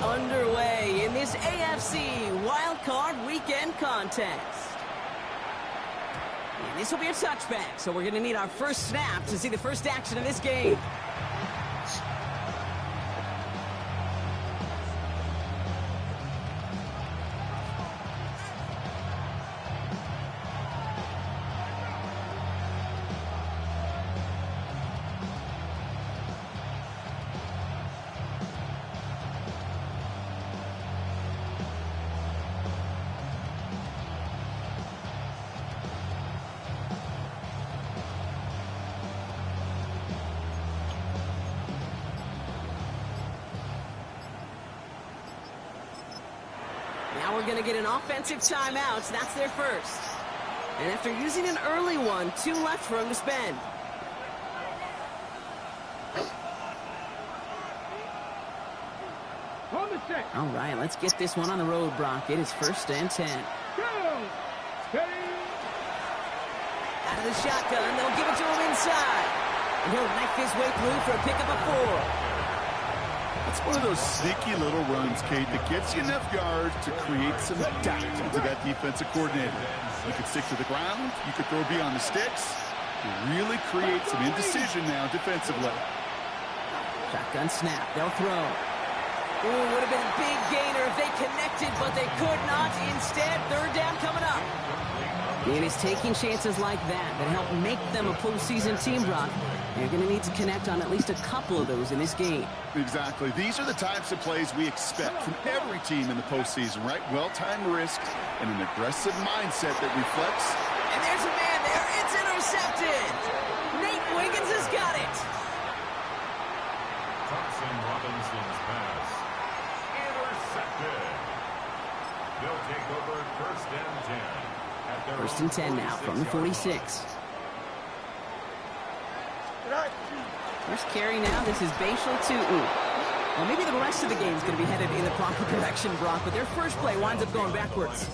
underway in this AFC Wild Card Weekend contest. And this will be a touchback, so we're going to need our first snap to see the first action of this game. Now we're going to get an offensive timeout. So that's their first. And after using an early one, 2 left for him to spend. All right, let's get this one on the road, Brock. It is 1st and 10. Out of the shotgun, they'll give it to him inside. And he'll knife his way through for a pickup of 4. It's one of those sneaky little runs, Kate, that gets you enough yards to create some doubt into that defensive coordinator. You could stick to the ground. You could throw beyond the sticks. You really create some indecision now defensively. Shotgun snap. They'll throw. Ooh, would have been a big gainer if they connected, but they could not. Instead, 3rd down coming up. And it's taking chances like that help make them a postseason team, Brock. They're going to need to connect on at least a couple of those in this game. Exactly. These are the types of plays we expect from every team in the postseason, right? Well-timed risk and an aggressive mindset that reflects. And there's a man there. It's intercepted. Nate Wiggins has got it. Thompson Robinson's pass. Intercepted. They'll take over 1st and 10. 1st and 10 now from the 46. First carry now. This is Bashal Tutu. Well, maybe the rest of the game is going to be headed in the proper direction, Brock, but their first play winds up going backwards.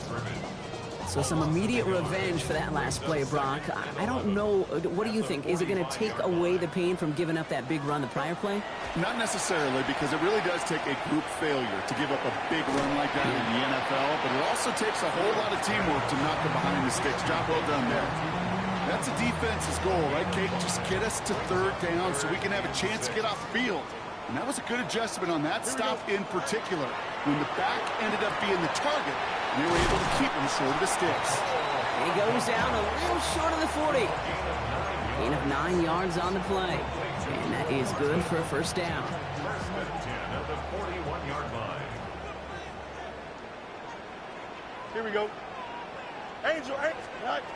So some immediate revenge for that last play, Brock. I don't know. What do you think? Is it going to take away the pain from giving up that big run the prior play? Not necessarily, because it really does take a group failure to give up a big run like that in the NFL, but it also takes a whole lot of teamwork to knock them behind the sticks. Job well done there. That's a defense's goal, right, Kate? Just get us to 3rd down so we can have a chance to get off the field. And that was a good adjustment on that stop in particular. When the back ended up being the target, they were able to keep him short of the sticks. He goes down a little short of the 40. Gain of 9 yards on the play. And that is good for a 1st down. 1st and 10 at the 41-yard line. Here we go. Angel, right.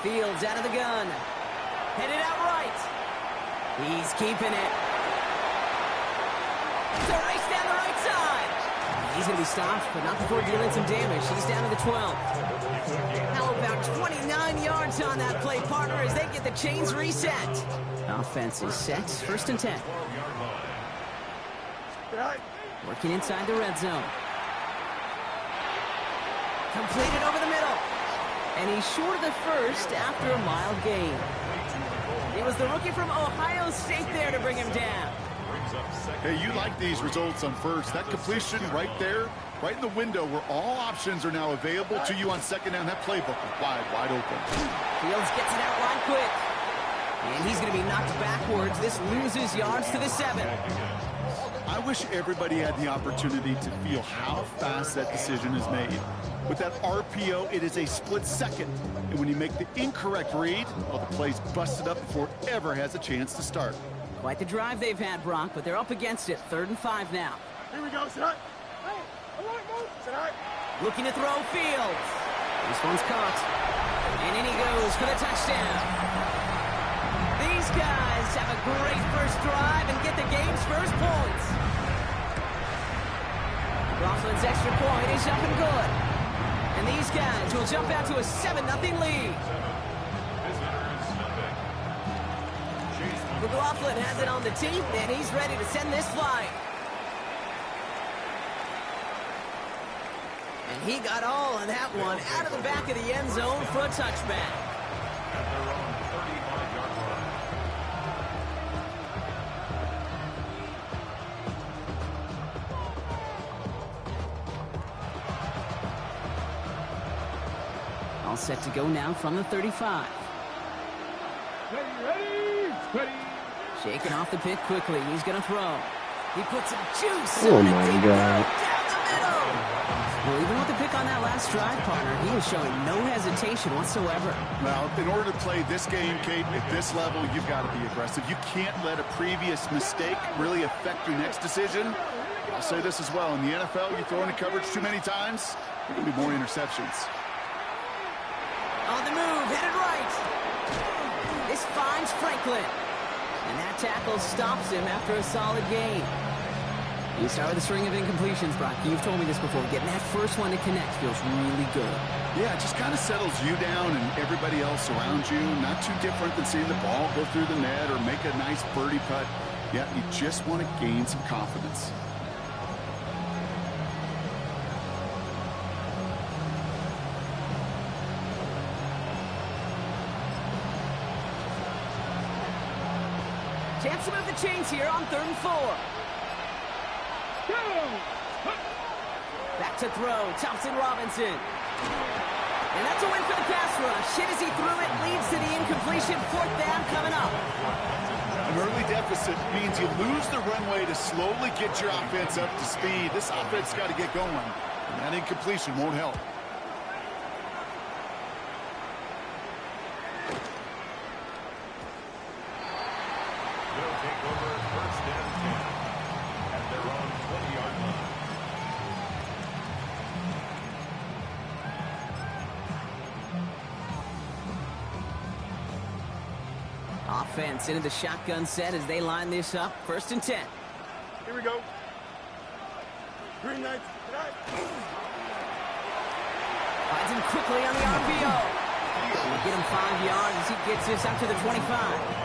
Fields out of the gun. Headed out right. He's keeping it. To race down the right side. He's going to be stopped, but not before dealing some damage. He's down to the 12. How about 29 yards on that play, partner, as they get the chains reset. Offense is set. 1st and 10. Working inside the red zone. Completed over the middle. And he's short of the 1st after a mild gain. It was the rookie from Ohio State there to bring him down. Hey, you like these results on 1st. That completion right there, right in the window where all options are now available to you on 2nd down. That playbook is wide open. Fields gets it out line quick. And he's going to be knocked backwards. This loses yards to the 7. I wish everybody had the opportunity to feel how fast that decision is made. With that RPO, it is a split second. And when you make the incorrect read, well, the play's busted up before it ever has a chance to start. Quite the drive they've had, Brock, but they're up against it. 3rd and 5 now. Here we go, Sinai. Hey, I want to move, Sinai. Looking to throw Fields. This one's caught. And in he goes for the touchdown. These guys have a great first drive and get the game's first points. Roslin's extra point is up and good. And these guys will jump out to a 7-0 lead. McLaughlin has it on the tee, and he's ready to send this flying. And he got all of that one out of the back of the end zone for a touchback. At their own 35-yard line. set to go now from the 35. Ready. Shaking off the pick quickly. He's going to throw. He puts some juice. Oh on a my deep God. throw down the middle. Well, even with the pick on that last drive, partner, he is showing no hesitation whatsoever. Well, in order to play this game, Kate, at this level, you've got to be aggressive. You can't let a previous mistake really affect your next decision. I'll say this as well. In the NFL, you throw into coverage too many times, there are going to be more interceptions. On the move, headed right. This finds Franklin. And that tackle stops him after a solid gain. You start with a string of incompletions, Brock. You've told me this before. Getting that first one to connect feels really good. Yeah, it just kind of settles you down and everybody else around you. Not too different than seeing the ball go through the net or make a nice birdie putt. Yeah, you just want to gain some confidence. Chance to move the chains here on 3rd and 4. Back to throw, Thompson Robinson. And that's a win for the pass rush. Hit as he threw it, leads to the incompletion. 4th down coming up. An early deficit means you lose the runway to slowly get your offense up to speed. This offense got to get going, and that incompletion won't help. They'll take over 1st and 10 at their own 20-yard line. Offense into the shotgun set as they line this up. 1st and 10. Here we go. Green Knights. Finds him quickly on the RPO. We'll get him 5 yards as he gets this up to the 25.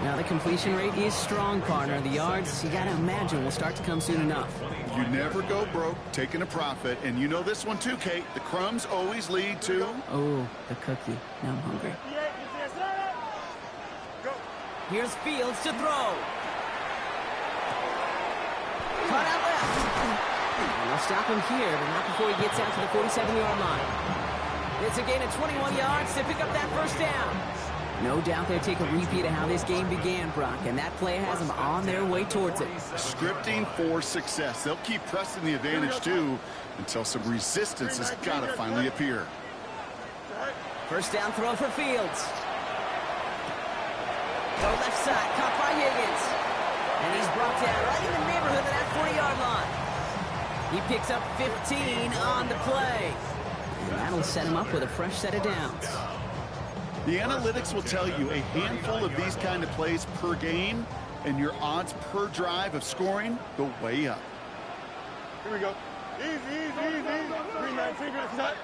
Now the completion rate is strong, partner. The yards, you got to imagine, will start to come soon enough. You never go broke taking a profit, and you know this one too, Kate. The crumbs always lead to... Oh, the cookie. Now I'm hungry. Go. Here's Fields to throw. Cut out left. And they'll stop him here, but not before he gets out to the 47-yard line. It's a gain of 21 yards to pick up that 1st down. No doubt they'll take a repeat of how this game began, Brock, and that play has them on their way towards it. Scripting for success. They'll keep pressing the advantage, too, until some resistance has got to finally appear. 1st down throw for Fields. Go left side, caught by Higgins. And he's brought down right in the neighborhood of that 40-yard line. He picks up 15 on the play. And that'll set him up with a fresh set of downs. The analytics will tell you a handful of these kind of plays per game, and your odds per drive of scoring go way up. Here we go. Easy. Green Knight finger to cut.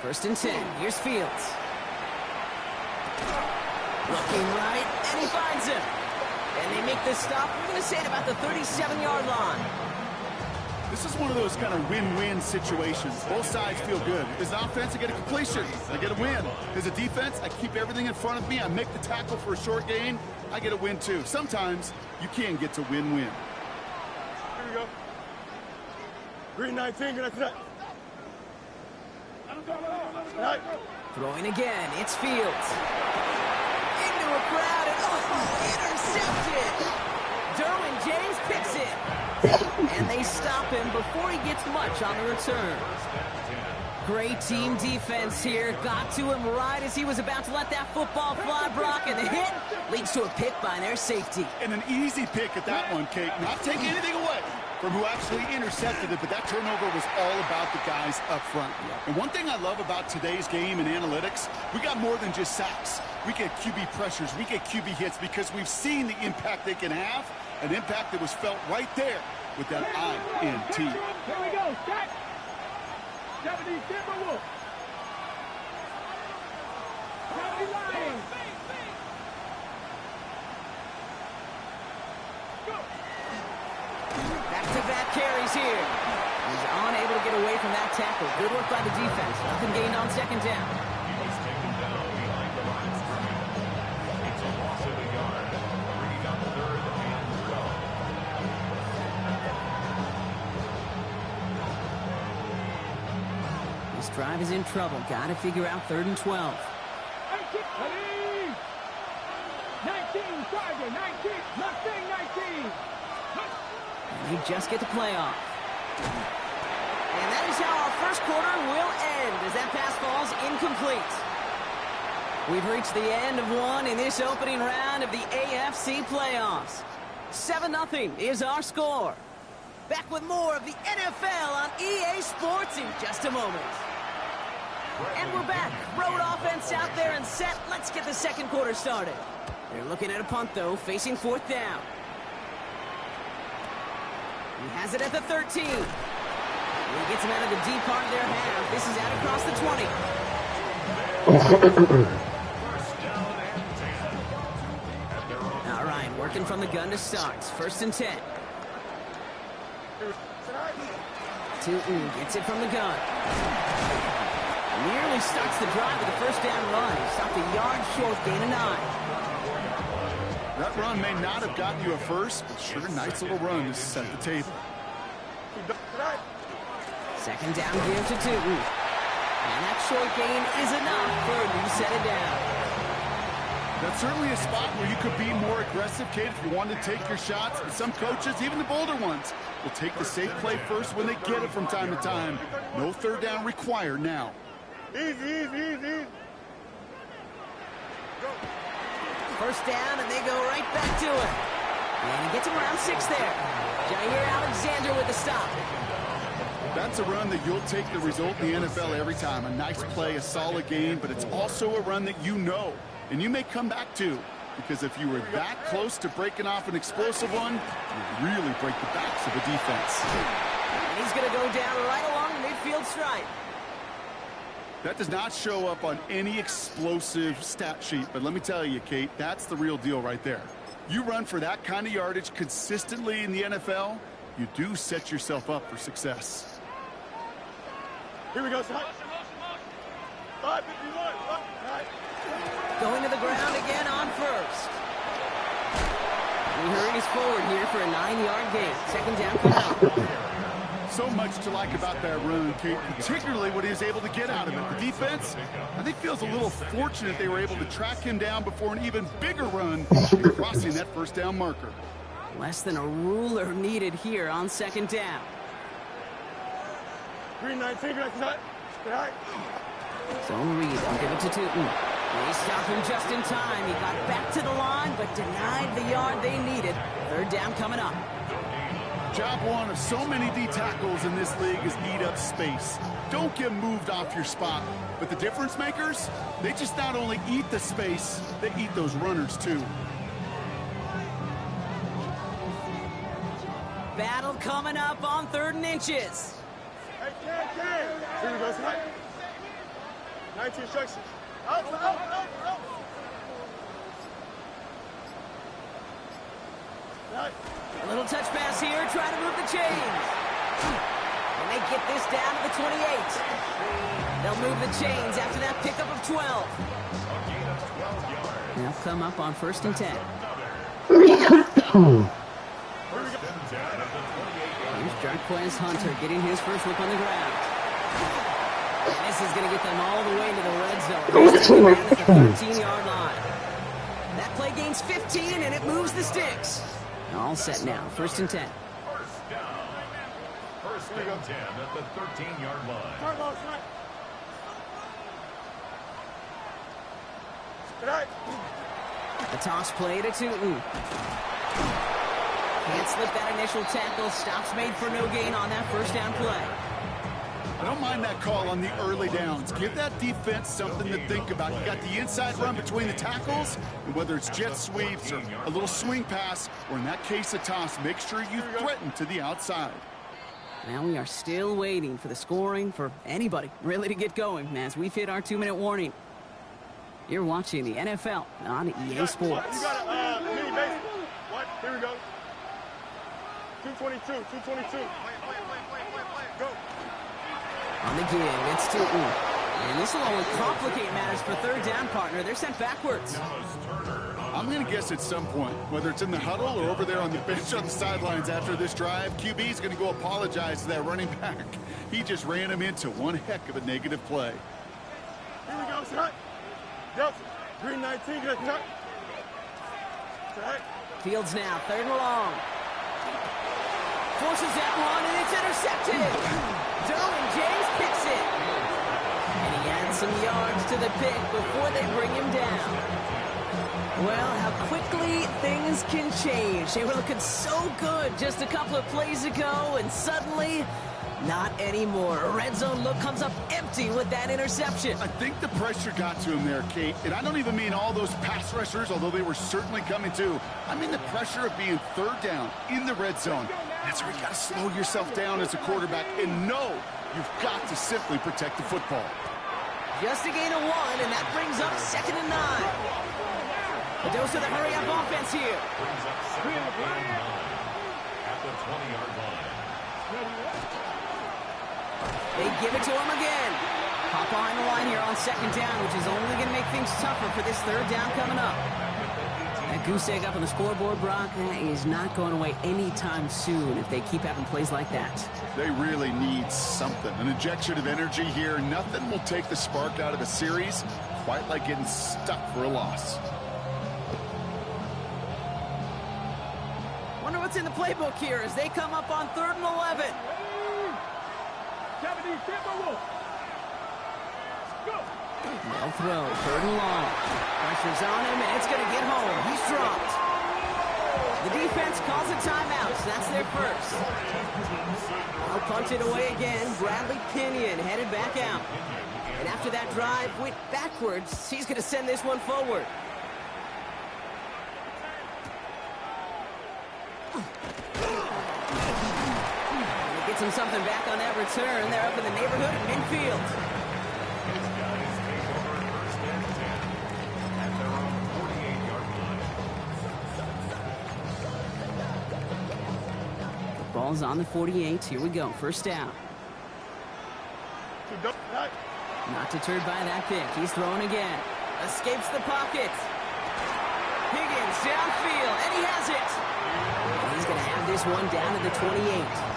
1st and 10. Here's Fields. Looking right, and he finds him. And they make the stop. We're going to say it about the 37-yard line. This is one of those kind of win-win situations. Both sides feel good. As an offense, I get a completion. I get a win. As a defense, I keep everything in front of me. I make the tackle for a short gain. I get a win, too. Sometimes you can get to win-win. Here we go. Green Knight finger to cut. Throwing again. It's Fields. Into a crowd, and intercepted. Derwin James picks it. And they stop him before he gets much on the return. Great team defense here. Got to him right as he was about to let that football fly, Brock, and the hit leads to a pick by their safety. And an easy pick at that one, Kate. Not taking anything away from who actually intercepted it, but that turnover was all about the guys up front. And one thing I love about today's game and analytics, we got more than just sacks. We get QB pressures, we get QB hits because we've seen the impact they can have, an impact that was felt right there with that INT. Here we go. Start. Deputy Timberwolf. Deputy Lions. Back-to-back carries here. He's unable to get away from that tackle. Good work by the defense. Nothing gained on 2nd down. He was taken down behind the line of scrimmage. It's a loss of a yard, bringing up 3rd and 12. This drive is in trouble. Got to figure out 3rd and 12. 19, Tiger, 19, Mustang 19. And they just get the play off. And that is how our first quarter will end as that pass falls incomplete. We've reached the end of one in this opening round of the AFC playoffs. 7-0 is our score. Back with more of the NFL on EA Sports in just a moment. And we're back. Road offense out there and set. Let's get the second quarter started. They're looking at a punt, though, facing 4th down. He has it at the 13. He gets him out of the deep part of their half. This is out across the 20. All right, working from the gun to start. 1st and 10. Tootin gets it from the gun. Nearly starts the drive with a 1st down run. Stopped a yard short, gain of 9. That run may not have gotten you a first, but sure, nice little run to set the table. 2nd down here to Tootin. And that short gain is enough for a new set of down. That's certainly a spot where you could be more aggressive, Kate, if you wanted to take your shots. But some coaches, even the bolder ones, will take the safe play first when they get it from time to time. No 3rd down required now. Easy. 1st down, and they go right back to it. And he gets him around 6 there. Jair Alexander with the stop. That's a run that you'll take the result in the NFL every time. A nice play, a solid game, but it's also a run that you know, and you may come back to. Because if you were that close to breaking off an explosive one, you'd really break the backs of a defense. And he's going to go down right along the midfield stripe. That does not show up on any explosive stat sheet, but let me tell you, Kate, that's the real deal right there. You run for that kind of yardage consistently in the NFL, you do set yourself up for success. Here we go, son. 551. Going to the ground again on 1st. He hurries forward here for a 9-yard gain. 2nd down coming up. So much to like about that run, Kate, particularly what he was able to get out of it. The defense, I think, feels a little fortunate they were able to track him down before an even bigger run in crossing that 1st down marker. Less than a ruler needed here on 2nd down. 319, Zone read, I'll give it to Tootin. They stopped him just in time. He got back to the line, but denied the yard they needed. 3rd down coming up. Job one of so many D tackles in this league is eat up space. Don't get moved off your spot. But the difference makers, they just not only eat the space, they eat those runners too. Battle coming up on 3rd and inches. Hey, here we go, son. 19 instructions. Out. A little touch pass here, try to move the chains. And they get this down to the 28. They'll move the chains after that pickup of 12. They'll come up on 1st and 10. Here's Jarquez Hunter getting his first look on the ground. And this is going to get them all the way to the red zone. They're at the 13-yard line. That play gains 15, and it moves the sticks. All set now. 1st and 10. First and 10 at the 13-yard line. A toss play to Tootin. Can't slip that initial tackle. Stops made for no gain on that 1st down play. I don't mind that call on the early downs. Give that defense something to think about. You got the inside run between the tackles, and whether it's jet sweeps or a little swing pass, or in that case a toss, make sure you threaten to the outside. Now we are still waiting for the scoring for anybody really to get going as we've hit our 2-minute warning. You're watching the NFL on EA Sports. You got a mini base. What? Here we go. 222. Go. On the give, it's Tootin. And this will only complicate matters for 3rd down, partner. They're sent backwards. I'm going to guess at some point, whether it's in the huddle or over there on the bench on the sidelines after this drive, QB is going to go apologize to that running back. He just ran him into one heck of a negative play. Here we go, shot. Delta, green 19, good shot. Shot. Fields now, 3rd and long. Forces that one, and it's intercepted. Derwin James picks it. And he adds some yards to the pick before they bring him down. Well, how quickly things can change. They were looking so good just a couple of plays ago, and suddenly, not anymore. A red zone look comes up empty with that interception. I think the pressure got to him there, Kate. And I don't even mean all those pass rushers, although they were certainly coming too. I mean the pressure of being 3rd down in the red zone. That's where you got to slow yourself down as a quarterback and know you've got to simply protect the football. Just a gain of 1, and that brings up 2nd and 9. A dose of the hurry-up offense here. Brings up 2nd and 9 at the 20-yard line. They give it to him again. Hop behind the line here on 2nd down, which is only going to make things tougher for this 3rd down coming up. That goose egg up on the scoreboard, Brock, is not going away anytime soon if they keep having plays like that. They really need something. An injection of energy here. Nothing will take the spark out of a series quite like getting stuck for a loss. Wonder what's in the playbook here as they come up on 3rd and 11. They'll throw, 3rd and long. Pressure's on him, and it's going to get home. He's dropped. The defense calls a timeout, so that's their first. They'll punt it away again. Bradley Pinion headed back out. And after that drive went backwards, he's going to send this one forward. Gets him something back on that return. They're up in the neighborhood of midfield. Ball's on the 48. Here we go. 1st down. Not deterred by that pick. He's throwing again. Escapes the pocket. Higgins downfield, and he has it. And he's going to have this one down to the 28.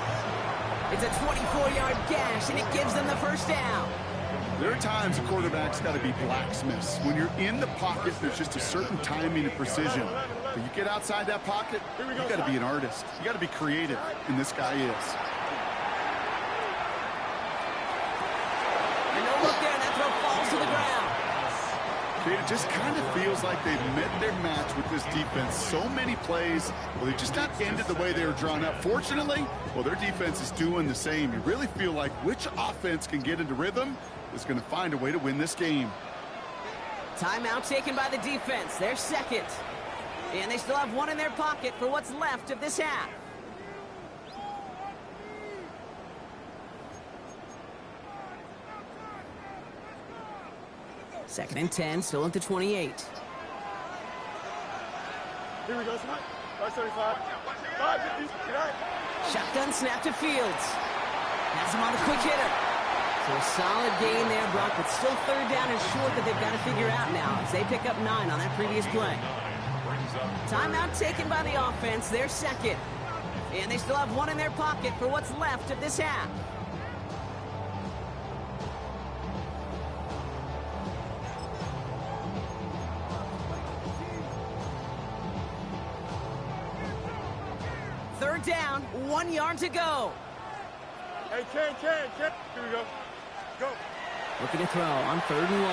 It's a 24-yard gash, and it gives them the 1st down. There are times a quarterback's got to be blacksmiths. When you're in the pocket, there's just a certain timing and precision. But you get outside that pocket, you got to be an artist. You got to be creative, and this guy is. And no look there, and that throw falls to the ground. It just kind of feels like they've met their match with this defense. So many plays, well, they just not ended the way they were drawn up. Fortunately, well, their defense is doing the same. You really feel like which offense can get into rhythm is going to find a way to win this game. Timeout taken by the defense. They're 2nd. And they still have 1 in their pocket for what's left of this half. Second and 10, still at the 28. Here we go, Smart. 575. 550. Shotgun snap to Fields. Has him on the quick hitter. So a solid gain there, Brock, but still 3rd down and short that they've got to figure out now as they pick up 9 on that previous play. Timeout taken by the offense. They're 2nd. And they still have 1 in their pocket for what's left of this half. Third down, 1 yard to go. Hey, Ken. Here we go. Go. Looking to throw on 3rd and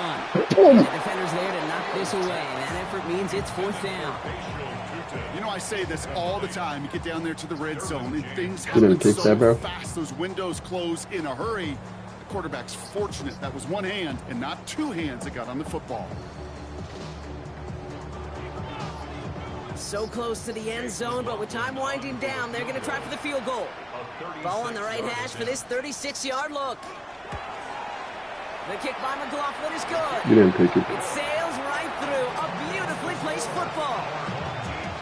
1. The defender's there to knock this away, and that effort means it's 4th down. You know, I say this all the time. You get down there to the red zone, and things happen so fast. Those windows close in a hurry. The quarterback's fortunate. That was one hand and not 2 hands that got on the football. So close to the end zone, but with time winding down, they're going to try for the field goal. Ball on the right hash for this 36-yard look. The kick by McLaughlin is good. You didn't pick it. It sails right through. A beautifully placed football.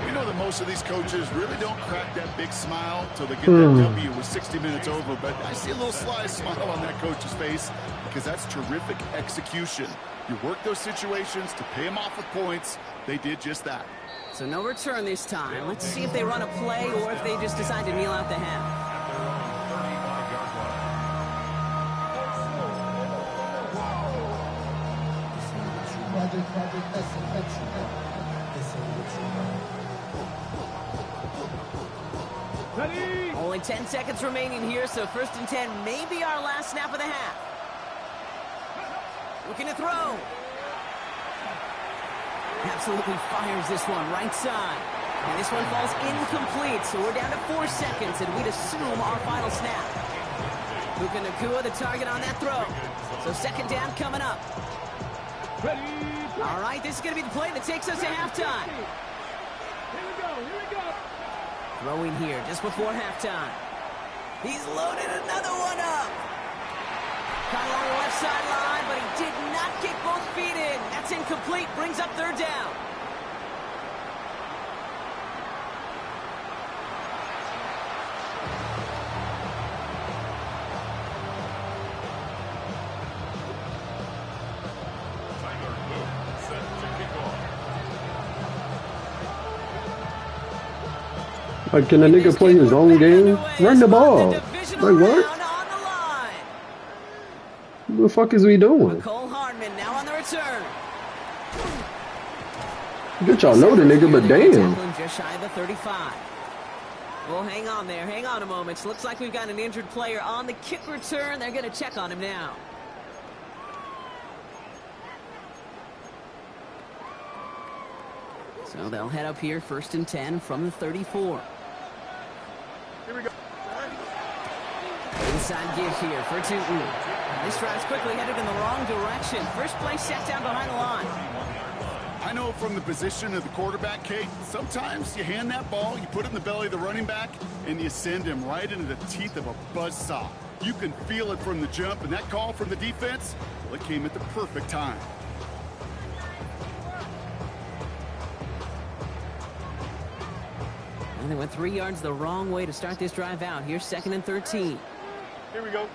You know that most of these coaches really don't crack that big smile till they get that W with 60 minutes over, but I see a little sly smile on that coach's face because that's terrific execution. You work those situations to pay them off with points. They did just that. So no return this time. Let's see if they run a play or if they just decide to kneel out the half. Only 10 seconds remaining here, so 1st and 10 may be our last snap of the half. Looking to throw. Absolutely fires this one right side. And this one falls incomplete, so we're down to 4 seconds, and we'd assume our final snap. Puka Nacua, the target on that throw. So 2nd down coming up. All right, this is going to be the play that takes us to halftime. Here we go. Throwing here just before halftime. He's loaded another one up. Caught along the left sideline, but he did not kick both feet in. That's incomplete, brings up 3rd down. Tyler Boone set to kick off. Like, can a nigga play his own game? Run the ball. Like, what? What the fuck is we doing? Cole Hardman now on the return. Good y'all know the nigga, but damn. Just shy of the 35. Well, hang on there. Hang on a moment. Looks like we've got an injured player on the kick return. They're going to check on him now. So they'll head up here, 1st and 10 from the 34. Here we go. Inside give here for Tootin. This drive's quickly headed in the wrong direction. First play set down behind the line. I know from the position of the quarterback, Kate, sometimes you hand that ball, you put it in the belly of the running back, and you send him right into the teeth of a buzzsaw. You can feel it from the jump, and that call from the defense, well, it came at the perfect time. And they went 3 yards the wrong way to start this drive out. Here's 2nd and 13. Here we go.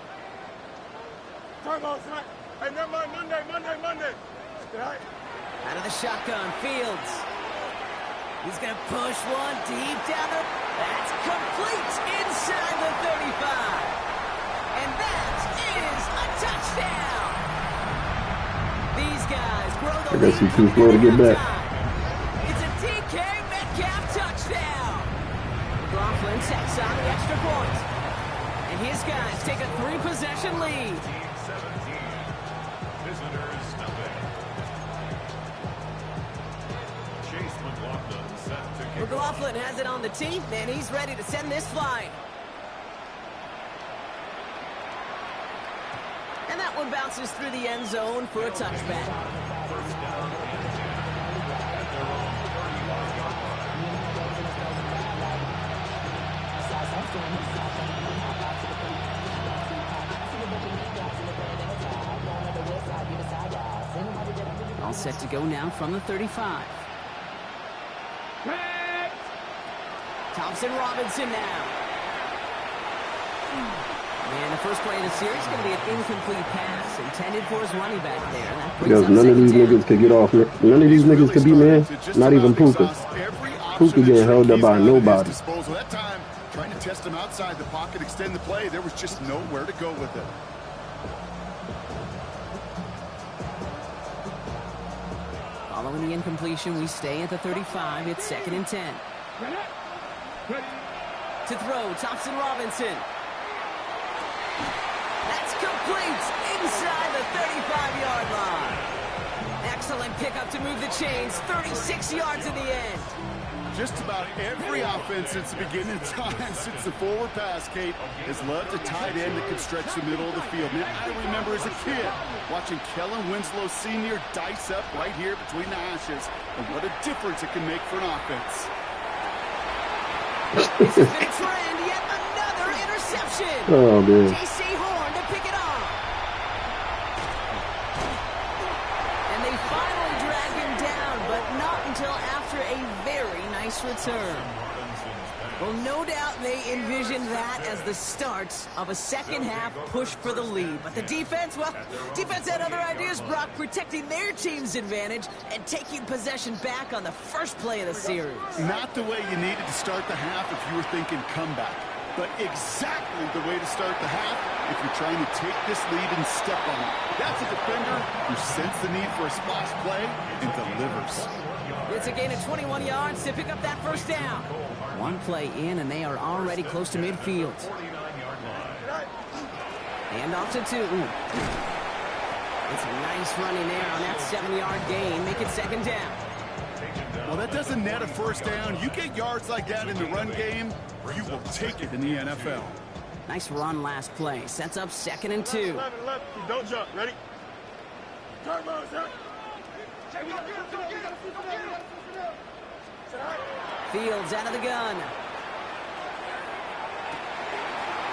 Time out, son. Hey, never mind. Monday. All right. Out of the shotgun, Fields. He's going to push one deep down the... That's complete inside the 35. And that is a touchdown. These guys grow the I guess lead he's too slow to get back. It's a DK Metcalf touchdown. McLaughlin takes on the extra point. And his guys take a 3-possession lead. 17. Visitors nothing. Chase McLaughlin set to kick off. McLaughlin has it on the tee, and he's ready to send this flying. And that one bounces through the end zone for a touchback. First down and 10 at their own 31-yard line. All set to go now from the 35. Thompson Robinson now. And the first play of the series is going to be an incomplete pass intended for his running back there. That brings Because up none of these 2nd down. niggas could get off. None of these niggas could beat man. Not even Puka. Puka getting held up by nobody. That time, trying to test him outside the pocket, extend the play, there was just nowhere to go with it. Following the incompletion, we stay at the 35. It's 2nd and 10. To throw, Thompson Robinson. That's complete inside the 35-yard line. Excellent pickup to move the chains. 36 yards in the end. Just about every offense since the beginning of time, since the forward pass, Kate, has loved a tight end that can stretch the middle of the field. Man, I remember as a kid watching Kellen Winslow Sr. dice up right here between the hashes, and what a difference it can make for an offense. This has been a trend. Yet another interception. Oh, man. J.C. Horn to pick it off. And they finally drag him down, but not until after a very nice return. Well, no doubt they envisioned that as the start of a second half push for the lead. But the defense, well, defense had other ideas, Brock, protecting their team's advantage and taking possession back on the first play of the series. Not the way you needed to start the half if you were thinking comeback. but exactly the way to start the half if you're trying to take this lead and step on it. That's a defender who sensed the need for a splash play and delivers. It's a gain of 21 yards to pick up that first down. One play in, and they are already close to midfield. And off to Tootin. It's a nice running there on that 7-yard gain. Make it second down. Well, that doesn't net a first down. You get yards like that in the run game, you will take it in the NFL. Nice run last play. Sets up 2nd and 2. 11. Don't jump. Ready? Turbo, sir. Fields out of the gun.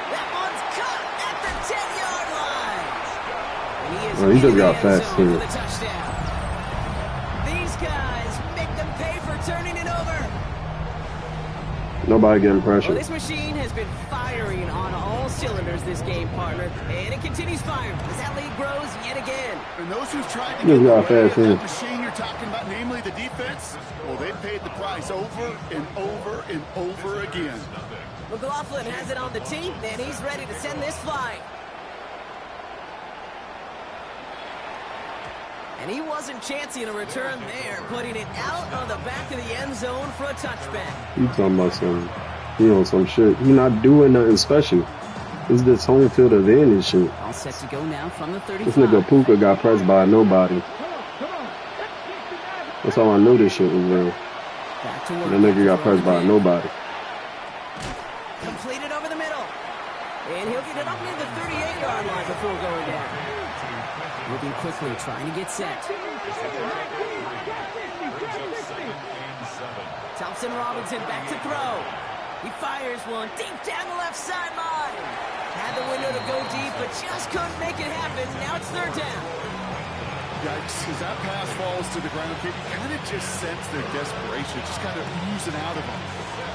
That one's caught at the 10-yard line. And he is he just in got the end fast, zone too. for the touchdown. These guys make them pay for turning it over. Nobody getting Well, pressure. this machine has been firing on all cylinders this game, partner, and it continues firing as that lead grows yet again. And those who've tried to Just get got away fast with in. that machine you're talking about, namely the defense, well, they've paid the price over and over and over again. McLaughlin has it on the tee, and he's ready to send this flying. And he wasn't chancing a return there, putting it out on the back of the end zone for a touchback. You talking about some, some shit. He not doing nothing special. It's this home field advantage shit. All set to go now from the 35. This nigga Puka got pressed by nobody. That's how I knew this shit was real. Back to work. That nigga got pressed by nobody. Completed over the middle. And he'll get it up near the 38-yard line before going down. Moving quickly, trying to get set. Thompson Robinson back to throw. He fires one deep down the left sideline. Had the window to go deep, but just couldn't make it happen. Now it's third down. Yikes, as that pass falls to the ground, you kind of just sense their desperation, just kind of oozing out of them.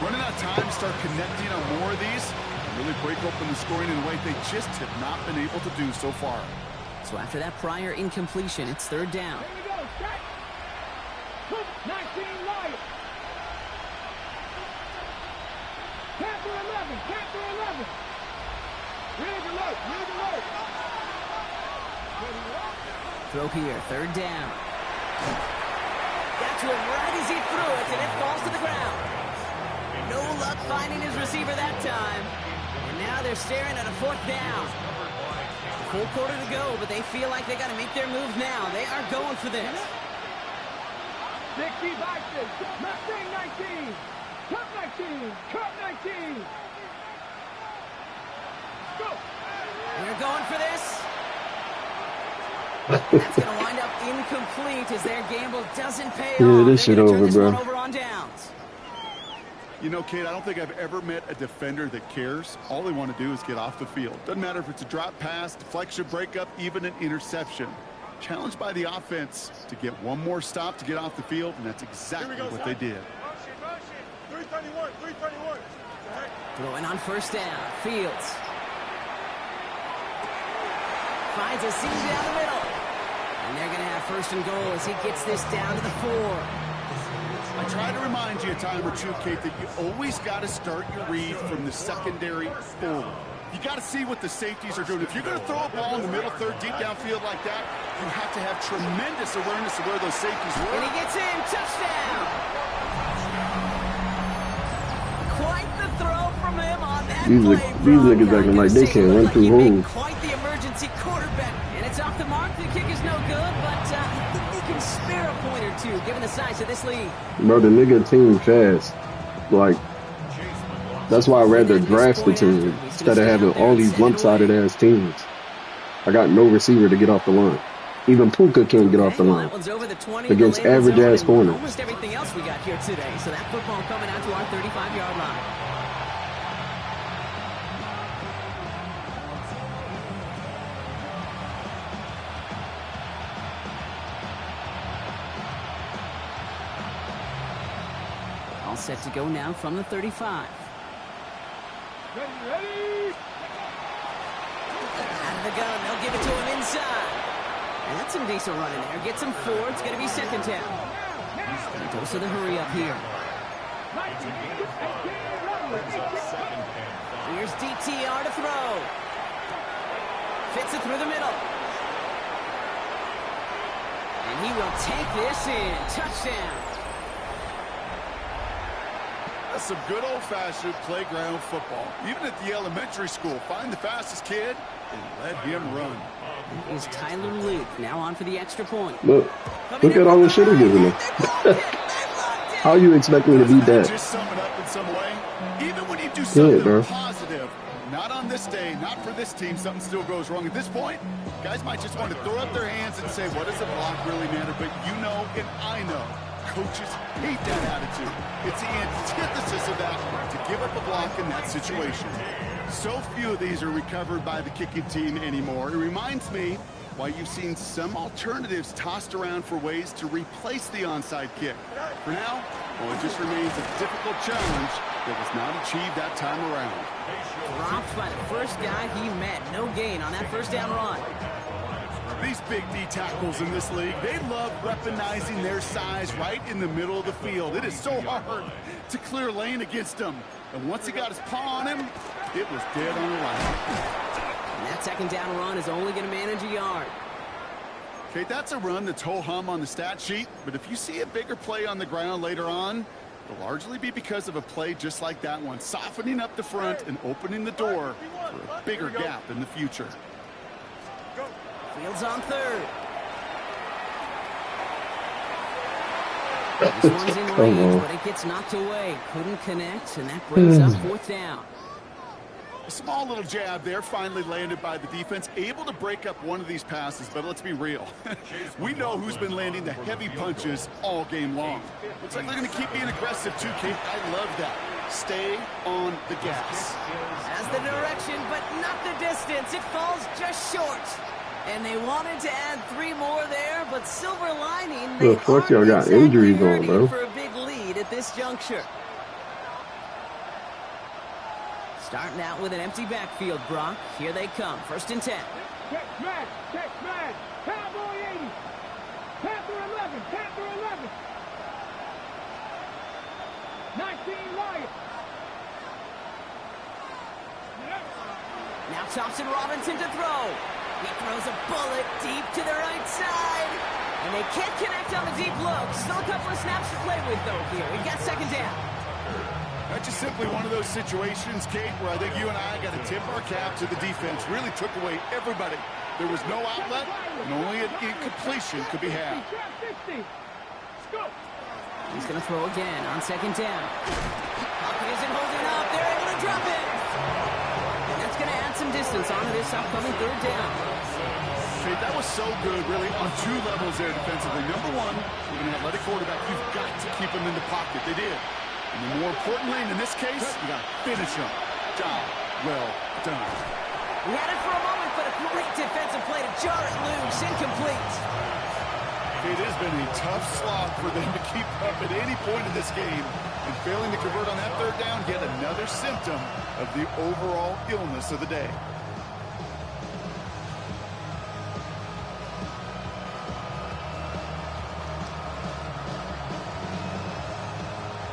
Running out of time, start connecting on more of these, and really break open the scoring in a way they just have not been able to do so far. So after that prior incompletion, it's third down. Here we go, set. 19 Lions. Panther 11, Panther 11. Read the look, read the look. Throw here, third down. Got to him right as he threw it, and it falls to the ground. No luck finding his receiver that time. And now they're staring at a fourth down. Full quarter to go, but they feel like they got to make their move now. They are going for this. 60 boxes. Mustang 19. Cup 19. Cup 19. Go. They're going for this. That's going to wind up incomplete as their gamble doesn't pay off. This shit They're gonna over, turn this bro. one over on downs. You know, Kate, I don't think I've ever met a defender that cares. All they want to do is get off the field. Doesn't matter if it's a drop pass, deflection, breakup, even an interception. Challenged by the offense to get one more stop to get off the field, and that's exactly what they did. 331, 331. Throwing on first down. Fields. Finds a seam down the middle. And they're going to have first and goal as he gets this down to the 4. I try to remind you a time or two, Kate, that you always got to start your read from the secondary forward. You got to see what the safeties are doing. If you're going to throw a ball in the middle third, deep downfield like that, you have to have tremendous awareness of where those safeties were. And he gets in. Touchdown. Quite the throw from him on that These niggas acting like they can't run through holes. Quite the emergency quarterback. And it's off the mark. The kick is no good, but I think they can spare a point or two given the size of this lead. Bro, the nigga team fast. Like, that's why I'd rather draft the team instead of having all these one-sided ass teams. I got no receiver to get off the line. Even Puka can't get off the Well, line that one's over the 20, against the lane is average over, ass and corners. almost everything else we got here today. So that football coming out to our 35-yard line. All set to go now from the 35. Ready, ready. Out of the gun, they'll give it to him inside. And that's some decent running there. Gets him 4. It's going to be second down. Dose of the hurry up here. 19, 18, 11. brings up second and 5. Here's DTR to throw. Fits it through the middle. And he will take this in. Touchdown. That's some good old-fashioned playground football. Even at the elementary school, find the fastest kid and let him run. That is Tyler Luke now on for the extra point. Look at all the shit he's giving them. How you expect me to beat that? Just sum it up in some way. Even when you do something bro. positive, not on this day, not for this team, something still goes wrong. At this point, guys might just want to throw up their hands and say, what does a block really matter? But you know and I know, coaches hate that attitude. It's the antithesis of that, to give up a block in that situation. So few of these are recovered by the kicking team anymore. It reminds me why you've seen some alternatives tossed around for ways to replace the onside kick. For now, well, it just remains a difficult challenge that was not achieved that time around. Dropped by the first guy he met. No gain on that first down run. These big D tackles in this league, they love weaponizing their size right in the middle of the field. It is so hard to clear lane against them. And once he got his paw on him, it was dead on the line. And that second down run is only going to manage a yard. Okay, that's a run that's ho-hum on the stat sheet, but if you see a bigger play on the ground later on, it'll largely be because of a play just like that one, softening up the front and opening the door for a bigger gap in the future. Fields on third. This one's in range, but it gets knocked away. Couldn't connect, and that brings up fourth down. A small little jab there, finally landed by the defense, able to break up one of these passes, but let's be real. We know who's been landing the heavy punches all game long. Looks like they're going to keep being aggressive too, Kate. I love that. Stay on the gas. Has the direction, but not the distance. It falls just short. And they wanted to add 3 more there, but silver lining, they fuck y'all got injuries on, bro. for a big lead at this juncture. Starting out with an empty backfield, Brock. Here they come. 1st and 10. Check smash, Cowboy 80. Panther 11, Panther 11. 19 Lions. Now Thompson Robinson to throw. He throws a bullet deep to the right side. And they can't connect on the deep look. Still a couple of snaps to play with, though, here. We got 2nd down. That's just simply one of those situations, Kate, where I think you and I got to tip our cap to the defense. Really took away everybody. There was no outlet, and only an incompletion could be had. He's going to throw again on 2nd down. Pocket isn't holding up. They're able to drop it. And that's going to add some distance onto this upcoming 3rd down. Kate, that was so good, really, on 2 levels there defensively. Number one, with an athletic quarterback, you've got to keep him in the pocket. They did. And more importantly, in this case, you got to finish him. Job well done. We had it for a moment, but a great defensive play to jar it loose. Incomplete. It has been a tough slog for them to keep up at any point in this game. And failing to convert on that 3rd down, yet another symptom of the overall illness of the day.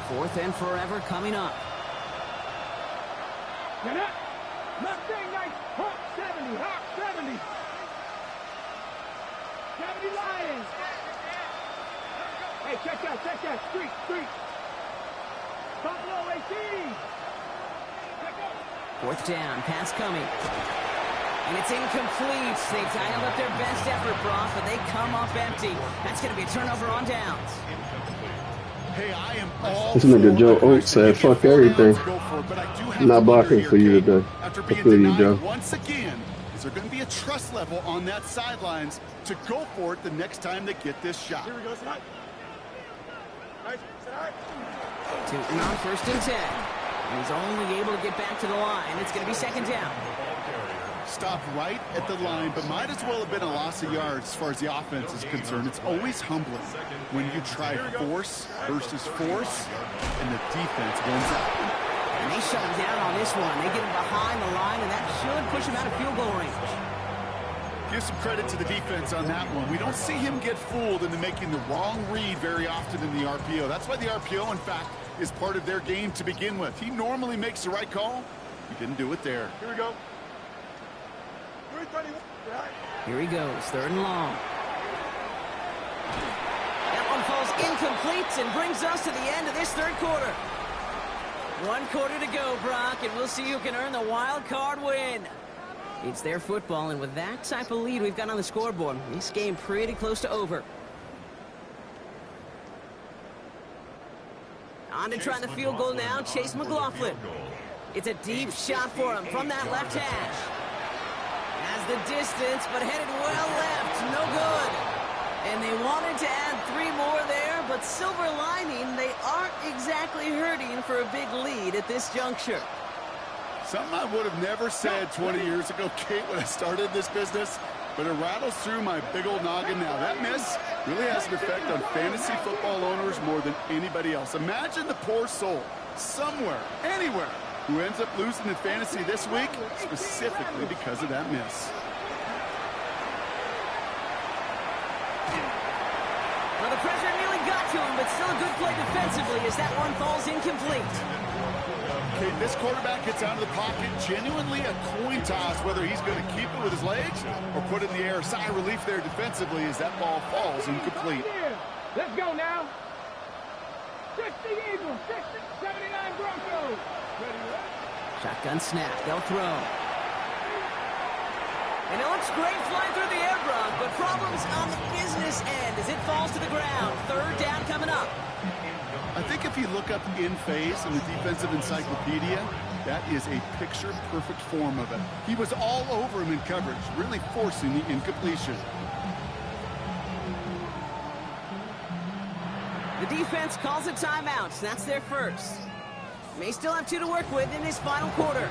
Fourth and forever coming up. Mustang Knights, Hawk 70, Hawk 70. 70 Lions. Hey, check that, street. Buffalo AC. 4th down, pass coming. And it's incomplete. They dialed up their best effort, Brock, but they come up empty. That's going to be a turnover on downs. Hey, I am all This nigga Joe Oates said, fuck everything. I'm not blocking for you today. I feel you, Joe. Once again, is there going to be a trust level on that sidelines to go for it the next time they get this shot? Here we go, side. Nice, side. Tootin on 1st and 10. He's only able to get back to the line. It's going to be 2nd down. Stopped right at the line, but might as well have been a loss of yards as far as the offense is concerned. It's always humbling when you try force versus force, and the defense wins out. And they shut him down on this one. They get him behind the line, and that should push him out of field goal range. Give some credit to the defense on that one. We don't see him get fooled into making the wrong read very often in the RPO. That's why the RPO, in fact, is part of their game to begin with. He normally makes the right call. He didn't do it there. Here we go. 331. Here he goes, 3rd and long. That one falls incomplete and brings us to the end of this 3rd quarter. 1 quarter to go, Brock, and we'll see who can earn the wild card win. It's their football, and with that type of lead we've got on the scoreboard, this game pretty close to over. On to trying the field goal now, Chase McLaughlin. It's a deep shot for him from that left hash. Has the distance, but headed well left, no good. And they wanted to add 3 more there, but silver lining, they aren't exactly hurting for a big lead at this juncture. Something I would have never said 20 years ago, Kate, when I started this business, but it rattles through my big old noggin now. That miss really has an effect on fantasy football owners more than anybody else. Imagine the poor soul somewhere, anywhere, who ends up losing in fantasy this week, specifically because of that miss. Well, the pressure nearly got to him, but still a good play defensively as that one falls incomplete. Okay, this quarterback gets out of the pocket, genuinely a coin toss whether he's going to keep it with his legs or put it in the air. Sigh of relief there defensively as that ball falls incomplete. Let's go now. 60 Eagles, 79 Broncos. Shotgun snap, they'll throw. And it looks great flying through the air, Brock, but problems on the business end as it falls to the ground. 3rd down coming up. I think if you look up in phase in the defensive encyclopedia, that is a picture-perfect form of it. He was all over him in coverage, really forcing the incompletion. The defense calls a timeout. That's their first. May still have 2 to work with in this final quarter.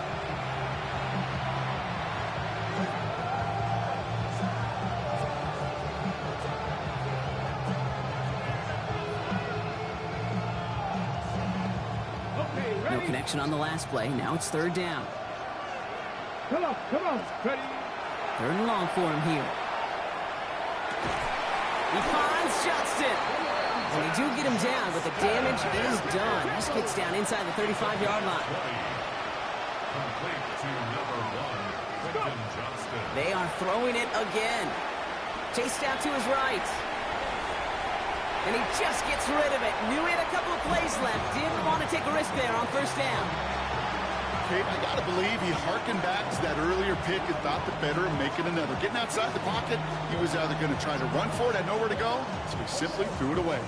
No connection on the last play. Now it's 3rd down. Come on. Ready? 3rd and long for him here. He finds Johnston. And they do get him down, but the damage is done. This gets down inside the 35-yard line. Complete to number 1, Quentin Johnston. They are throwing it again. Chased out to his right. And he just gets rid of it. Knew he had a couple of plays left. Didn't want to take a risk there on 1st down. Kate, I got to believe he harkened back to that earlier pick and thought the better of making another. Getting outside the pocket, he was either going to try to run for it, had nowhere to go, so he simply threw it away.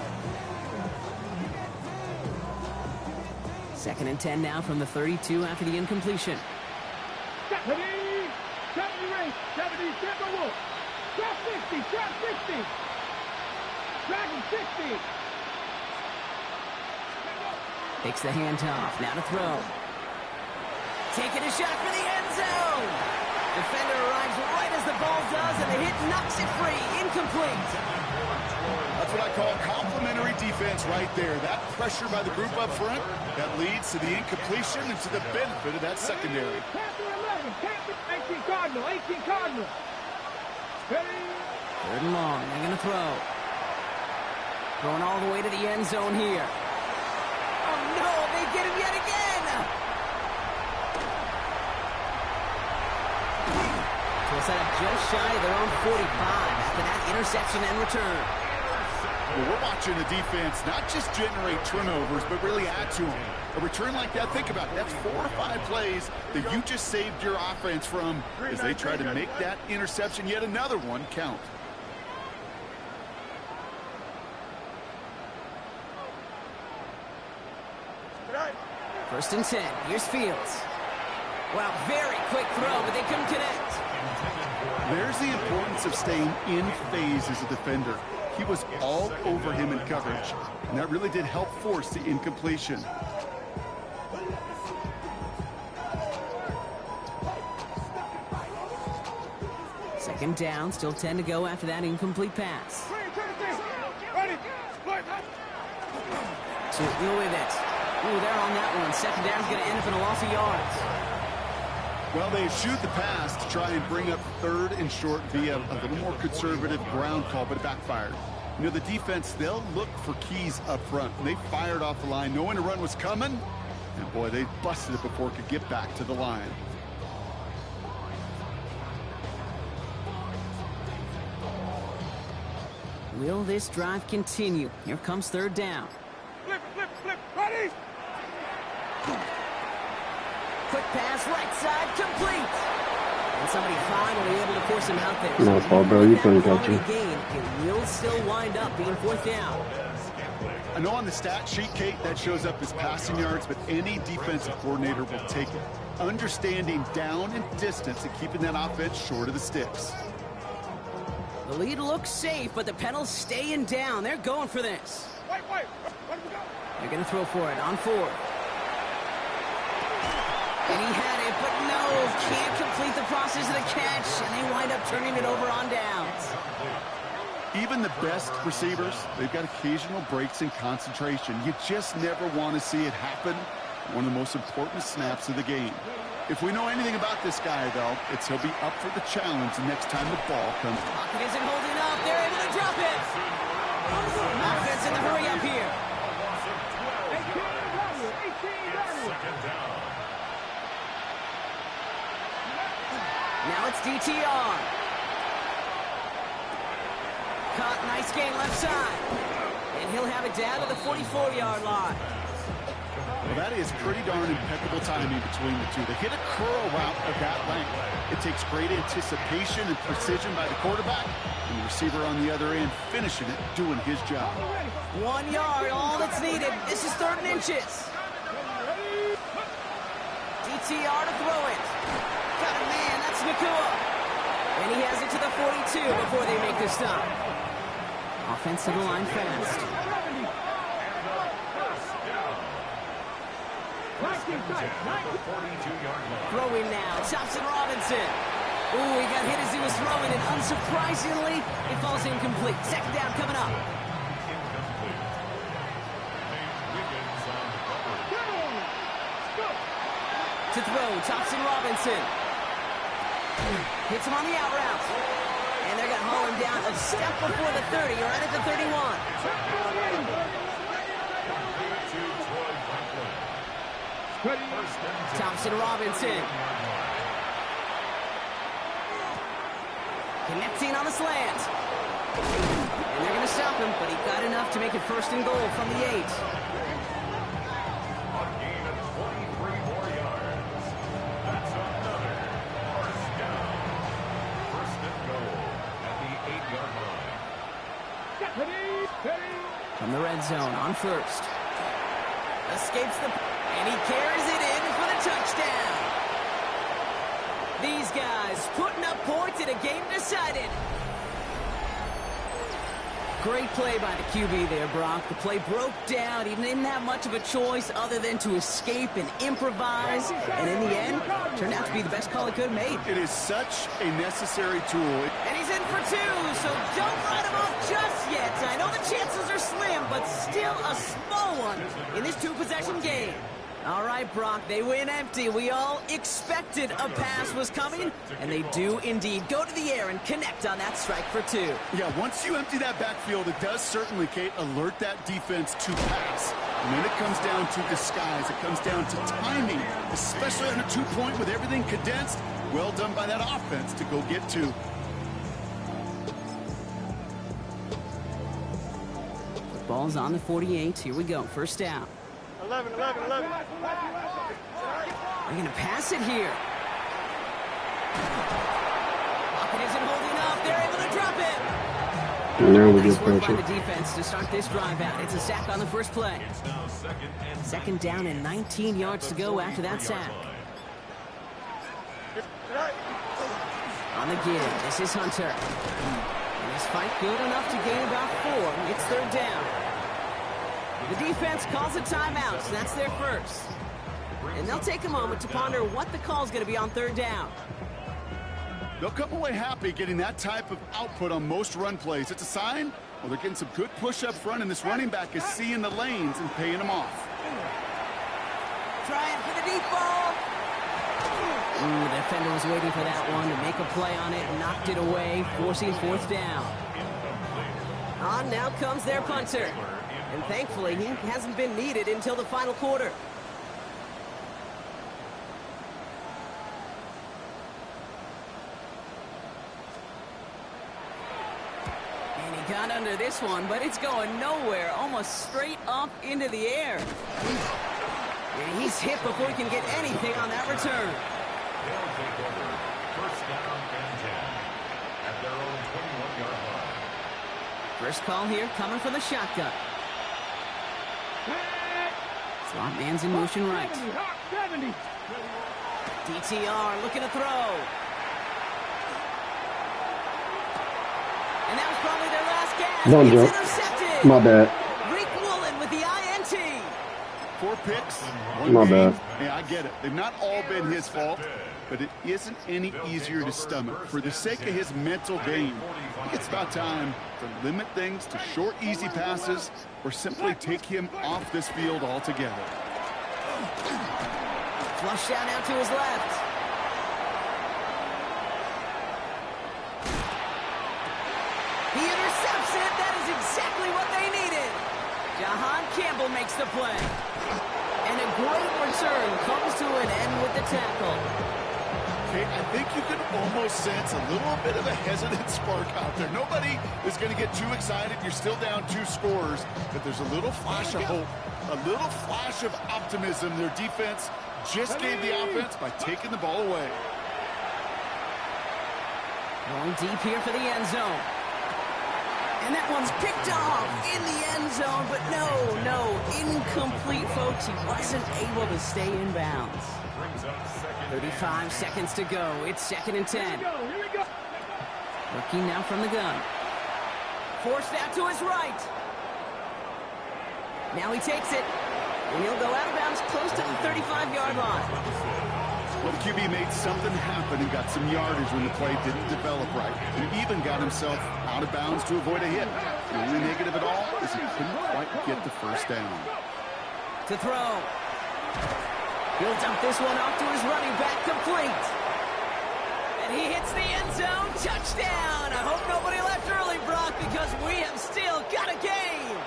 2nd and 10 now from the 32 after the incompletion. 70, 70, 70, Timberwolves. Trap 60, trap 60. Dragon 60. Takes the handoff. Now to throw. Taking a shot for the end zone. Defender arrives right as the ball does, and the hit knocks it free. Incomplete. That's what I call complimentary defense right there. That pressure by the group up front, that leads to the incompletion and to the benefit of that secondary. Captain 11, Captain 18 Cardinal, 18 Cardinal. Ready? 3rd and long. They're going to throw. Going all the way to the end zone here. Oh, no, they get him yet again. So we'll set up just shy of their own 45 after that interception and return. Well, we're watching the defense not just generate turnovers, but really add to them. A return like that, think about it. That's 4 or 5 plays that you just saved your offense from as they try to make that interception, yet another one, count. First and 10. Here's Fields. Wow, very quick throw, but they couldn't connect. There's the importance of staying in phase as a defender. He was all over him in coverage, and that really did help force the incompletion. Second down, still 10 to go after that incomplete pass. Ready? Certainly with it. Ooh, they're on that one. Second down's going to end up in a loss of yards. Well, they shoot the pass to try and bring up 3rd and short via a little more conservative ground call, but it backfired. You know, the defense, they'll look for keys up front. When they fired off the line, knowing the run was coming, and boy, they busted it before it could get back to the line. Will this drive continue? Here comes third down. Flip, flip, flip. Ready? Quick pass, right side, complete. And somebody finally able to force him out there. No fault, bro. You couldn't catch him. It will still wind up being fourth down. I know on the stat sheet, Kate, that shows up as passing yards, but any defensive coordinator will take it. Understanding down and distance and keeping that offense short of the sticks. The lead looks safe, but the Penals staying down. They're going for this. Wait. Where do we go? They're going to throw for it on fourth. And he had it, but no, can't complete the process of the catch, and they wind up turning it over on downs. Even the best receivers, they've got occasional breaks in concentration. You just never want to see it happen. One of the most important snaps of the game. If we know anything about this guy, though, it's he'll be up for the challenge the next time the ball comes. Pocket isn't holding up. They're able to drop it. Offense in the hurry up here. 18W. Now it's DTR. Caught, nice gain left side. And he'll have it down to the 44-yard line. Well, that is pretty darn impeccable timing between the two. They hit a curl route of that length. It takes great anticipation and precision by the quarterback, and the receiver on the other end finishing it, doing his job. 1 yard, all that's needed. This is 3rd and inches. DTR to throw it. Got a man, that's Nakua. And he has it to the 42 before they make the stop. Offensive line fast. Throwing now, Thompson Robinson. Ooh, he got hit as he was throwing, and unsurprisingly, it falls incomplete. 2nd down coming up. To throw, Thompson Robinson. Hits him on the out route. And they're going to haul him down a step before the 30, or right at the 31. Thompson Robinson. Connecting on the slant. And they're going to stop him, but he got enough to make it 1st and goal from the 8. A gain of 23 more yards. That's another first down. 1st and goal at the 8-yard line. From the red zone on 1st. Escapes the... And he carries it in for the touchdown. These guys putting up points in a game decided. Great play by the QB there, Brock. The play broke down. He didn't have much of a choice other than to escape and improvise. And in the end, turned out to be the best call he could have made. It is such a necessary tool. And he's in for 2, so don't write him off just yet. I know the chances are slim, but still a small one in this 2-possession game. All right, Brock, they win empty. We all expected a pass was coming, and they do indeed go to the air and connect on that strike for 2. Yeah, once you empty that backfield, it does certainly, Kate, alert that defense to pass. And then it comes down to disguise. It comes down to timing, especially on a 2-point with everything condensed. Well done by that offense to go get 2. The ball's on the 48. Here we go. 1st down. 11. They're going to pass it here. Pocket isn't holding up. They're able to drop it. And there we Nice get work by pressure. the defense to start this drive out. It's a sack on the first play. It's now 2nd and 2nd down and 19 yards to go after that sack. On the give, this is Hunter. And this fight good enough to gain about 4. It's 3rd down. The defense calls a timeout, so that's their first. And they'll take a moment to ponder what the call is going to be on 3rd down. They'll come away happy getting that type of output on most run plays. It's a sign, well, they're getting some good push up front, and this running back is seeing the lanes and paying them off. Trying for the deep ball. Ooh, the defender was waiting for that one to make a play on it and knocked it away, forcing 4th down. On now comes their punter. And thankfully, he hasn't been needed until the final quarter. And he got under this one, but it's going nowhere. Almost straight up into the air. And he's hit before he can get anything on that return. They'll take over. First down and 10 at their own 21-yard line. First call here coming from the shotgun. Slot man's in motion right. 70. DTR looking to throw. And that was probably their last gasp. Don't It's jump. intercepted. My bad. Rick Woolen with the INT. 4 picks, 1 My game. bad. Yeah, I get it. They've not all been his fault, but it isn't any easier to stomach. For the sake of his mental game, I think it's about time to limit things to short, easy passes or simply take him off this field altogether. Flush down out to his left. He intercepts it. That is exactly what they needed. Jahan Campbell makes the play. And a great return comes to an end with the tackle. Okay, I think you can almost sense a little bit of a hesitant spark out there. Nobody is going to get too excited. You're still down 2 scores, but there's a little flash of hope, a little flash of optimism. Their defense just gave the offense by taking the ball away. Going deep here for the end zone. And that one's picked off in the end zone, but no, incomplete, folks. He wasn't able to stay in bounds. 35 seconds to go. It's 2nd and 10. Here we go. Looking now from the gun. Forced out to his right. Now he takes it. And he'll go out of bounds close to the 35-yard line. Well, the QB made something happen and got some yardage when the play didn't develop right. And even got himself out of bounds to avoid a hit. The only negative at all is he couldn't quite get the first down. To throw. He'll dump this one off to his running back, complete. And he hits the end zone, touchdown. I hope nobody left early, Brock, because we have still got a game.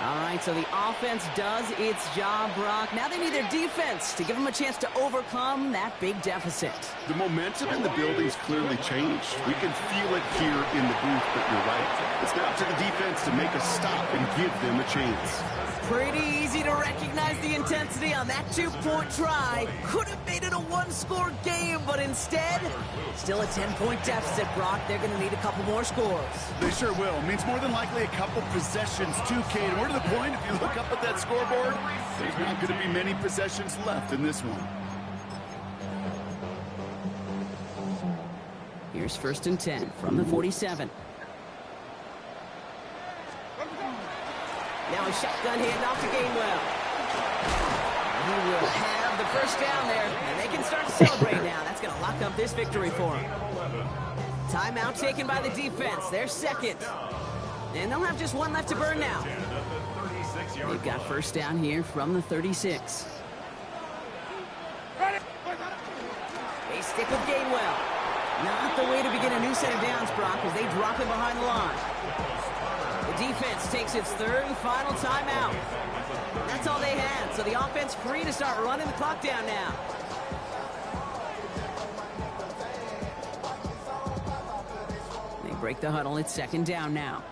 All right, so the offense does its job, Brock. Now they need their defense to give them a chance to overcome that big deficit. The momentum in the building's clearly changed. We can feel it here in the booth, but you're right. It's now up to the defense to make a stop and give them a chance. Pretty easy to recognize the intensity on that 2-point try. Could have made it a 1-score game, but instead, still a 10-point deficit, Brock. They're going to need a couple more scores. They sure will. Means more than likely a couple possessions too, Kate. And we're to the point, if you look up at that scoreboard, there's not going to be many possessions left in this one. Here's 1st and 10 from the 47. Now a shotgun handoff to Gainwell. He will have the first down there, and they can start to celebrate now. That's going to lock up this victory for them. Timeout taken by the defense. They're 2nd. And they'll have just 1 left to burn now. They've got first down here from the 36. They stick with Gainwell. Not the way to begin a new set of downs, Brock, as they drop him behind the line. The defense takes its 3rd and final timeout. That's all they had, so the offense free to start running the clock down now. They break the huddle. It's 2nd down now.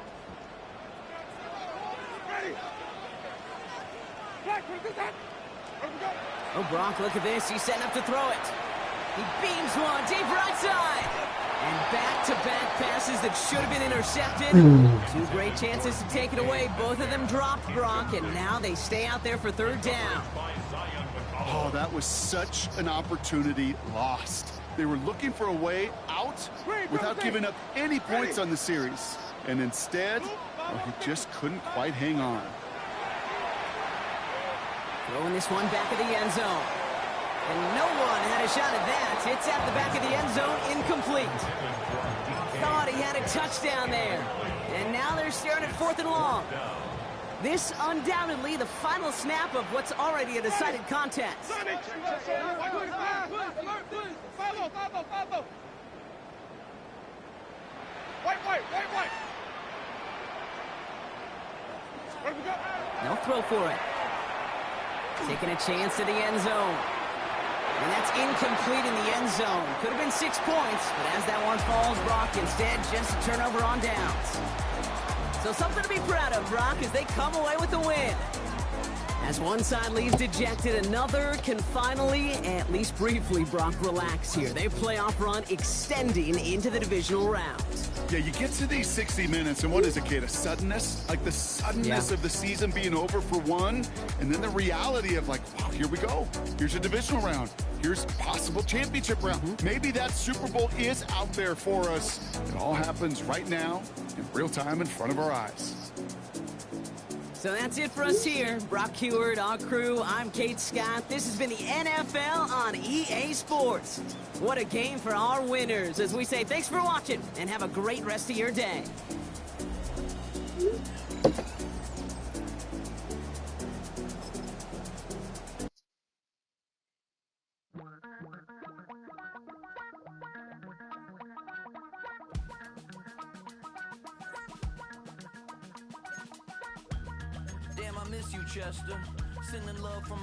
Oh, Brock, look at this. He's setting up to throw it. He beams one deep right side. And back-to-back passes that should have been intercepted. 2 great chances to take it away. Both of them dropped, Brock, and now they stay out there for 3rd down. Oh, that was such an opportunity lost. They were looking for a way out without giving up any points on the series. And instead, well, he just couldn't quite hang on. Throwing this one back of the end zone. And no one had a shot at that. It's at the back of the end zone, incomplete. Thought he had a touchdown there. And now they're staring at 4th and long. This undoubtedly the final snap of what's already a decided contest. White. Where we go? No throw for it. Taking a chance to the end zone. And that's incomplete in the end zone. Could have been 6 points, but as that one falls, Brock, instead just a turnover on downs. So something to be proud of, Brock, as they come away with the win. As one side leaves dejected, another can finally, at least briefly, Brock, relax here. Their playoff run extending into the divisional round. Yeah, you get to these 60 minutes, and what is it, Kate? A suddenness? Like the suddenness of the season being over for one, and then the reality of like, wow, here we go. Here's a divisional round. Here's possible championship round. Maybe that Super Bowl is out there for us. It all happens right now, in real time, in front of our eyes. So that's it for us here. Brock Huard, our crew, I'm Kate Scott. This has been the NFL on EA Sports. What a game for our winners. As we say, thanks for watching, and have a great rest of your day. Damn, I miss you, Chester. Sending love from